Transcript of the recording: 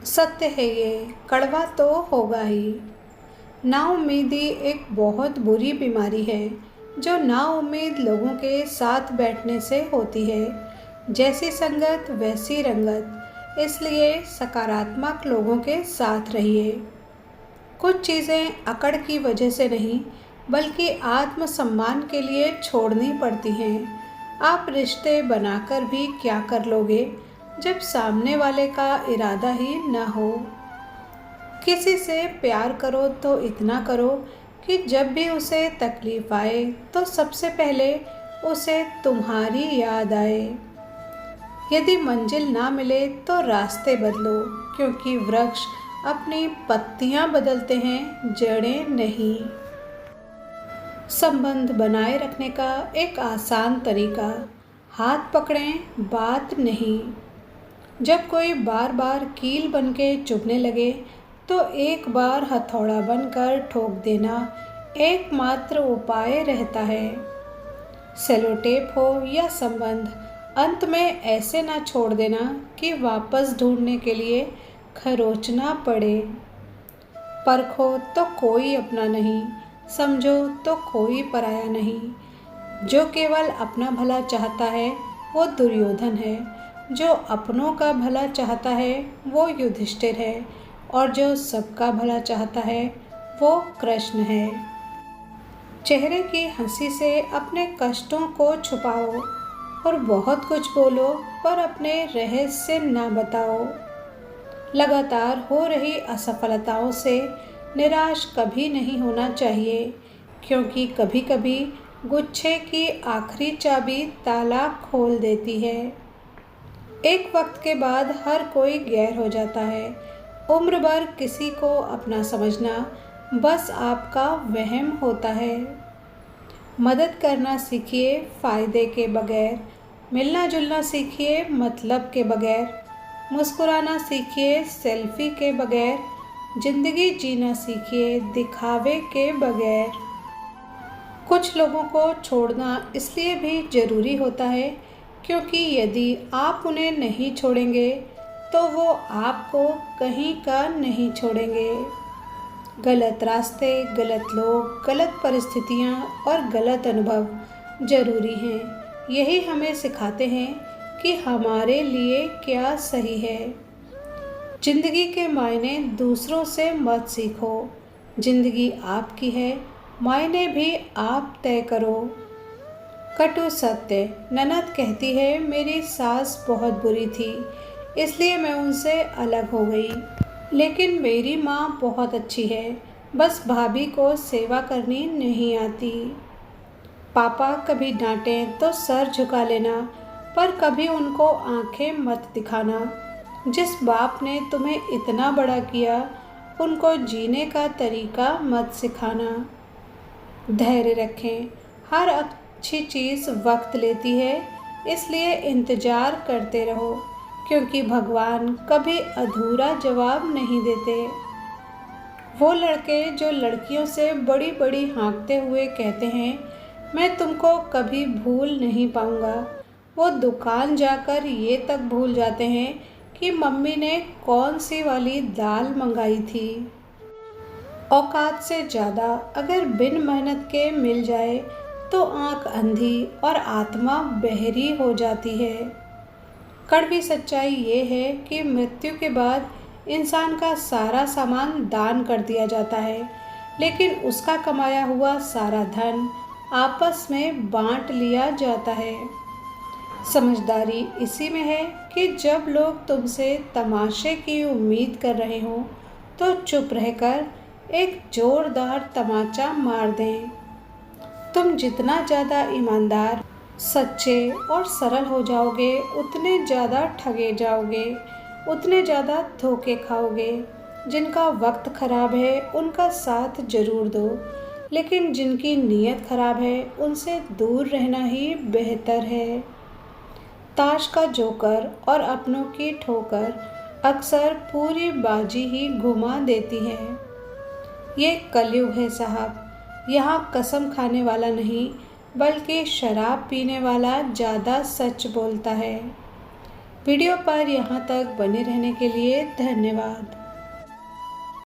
सत्य है ये, कड़वा तो होगा ही। नाउम्मीदी एक बहुत बुरी बीमारी है जो नाउम्मीद लोगों के साथ बैठने से होती है। जैसी संगत वैसी रंगत, इसलिए सकारात्मक लोगों के साथ रहिए। कुछ चीज़ें अकड़ की वजह से नहीं बल्कि आत्मसम्मान के लिए छोड़नी पड़ती हैं। आप रिश्ते बनाकर भी क्या कर लोगे जब सामने वाले का इरादा ही न हो। किसी से प्यार करो तो इतना करो कि जब भी उसे तकलीफ आए तो सबसे पहले उसे तुम्हारी याद आए। यदि मंजिल ना मिले तो रास्ते बदलो, क्योंकि वृक्ष अपनी पत्तियां बदलते हैं, जड़ें नहीं। संबंध बनाए रखने का एक आसान तरीका, हाथ पकड़ें, बात नहीं। जब कोई बार बार कील बनके चुभने लगे तो एक बार हथौड़ा बनकर ठोक देना एकमात्र उपाय रहता है। सेलोटेप हो या संबंध, अंत में ऐसे ना छोड़ देना कि वापस ढूंढने के लिए खरोचना पड़े। परखो तो कोई अपना नहीं, समझो तो कोई पराया नहीं। जो केवल अपना भला चाहता है वो दुर्योधन है, जो अपनों का भला चाहता है वो युधिष्ठिर है, और जो सबका भला चाहता है वो कृष्ण है। चेहरे की हंसी से अपने कष्टों को छुपाओ और बहुत कुछ बोलो पर अपने रहस्य ना बताओ। लगातार हो रही असफलताओं से निराश कभी नहीं होना चाहिए, क्योंकि कभी कभी गुच्छे की आखिरी चाबी ताला खोल देती है। एक वक्त के बाद हर कोई गैर हो जाता है। उम्र भर किसी को अपना समझना बस आपका वहम होता है। मदद करना सीखिए फ़ायदे के बगैर, मिलना जुलना सीखिए मतलब के बगैर, मुस्कुराना सीखिए सेल्फी के बगैर, ज़िंदगी जीना सीखिए दिखावे के बगैर। कुछ लोगों को छोड़ना इसलिए भी ज़रूरी होता है क्योंकि यदि आप उन्हें नहीं छोड़ेंगे तो वो आपको कहीं का नहीं छोड़ेंगे। गलत रास्ते, गलत लोग, गलत परिस्थितियाँ और गलत अनुभव ज़रूरी हैं। यही हमें सिखाते हैं कि हमारे लिए क्या सही है। ज़िंदगी के मायने दूसरों से मत सीखो। ज़िंदगी आपकी है, मायने भी आप तय करो। कटु सत्य, ननद कहती है मेरी सास बहुत बुरी थी इसलिए मैं उनसे अलग हो गई, लेकिन मेरी माँ बहुत अच्छी है, बस भाभी को सेवा करनी नहीं आती। पापा कभी डांटें तो सर झुका लेना, पर कभी उनको आंखें मत दिखाना। जिस बाप ने तुम्हें इतना बड़ा किया उनको जीने का तरीका मत सिखाना। धैर्य रखें, हर अच्छी चीज़ वक्त लेती है, इसलिए इंतज़ार करते रहो, क्योंकि भगवान कभी अधूरा जवाब नहीं देते। वो लड़के जो लड़कियों से बड़ी बड़ी हाँकते हुए कहते हैं मैं तुमको कभी भूल नहीं पाऊँगा, वो दुकान जाकर ये तक भूल जाते हैं कि मम्मी ने कौन सी वाली दाल मंगाई थी। औकात से ज़्यादा अगर बिन मेहनत के मिल जाए तो आँख अंधी और आत्मा बहरी हो जाती है। कड़वी सच्चाई ये है कि मृत्यु के बाद इंसान का सारा सामान दान कर दिया जाता है, लेकिन उसका कमाया हुआ सारा धन आपस में बांट लिया जाता है। समझदारी इसी में है कि जब लोग तुमसे तमाशे की उम्मीद कर रहे हों तो चुप रहकर एक जोरदार तमाचा मार दें। तुम जितना ज़्यादा ईमानदार, सच्चे और सरल हो जाओगे उतने ज़्यादा ठगे जाओगे, उतने ज़्यादा धोखे खाओगे। जिनका वक्त खराब है उनका साथ ज़रूर दो, लेकिन जिनकी नीयत खराब है उनसे दूर रहना ही बेहतर है। ताश का जोकर और अपनों की ठोकर अक्सर पूरी बाजी ही घुमा देती है। ये कलयुग है साहब, यहाँ कसम खाने वाला नहीं बल्कि शराब पीने वाला ज़्यादा सच बोलता है। वीडियो पर यहाँ तक बने रहने के लिए धन्यवाद।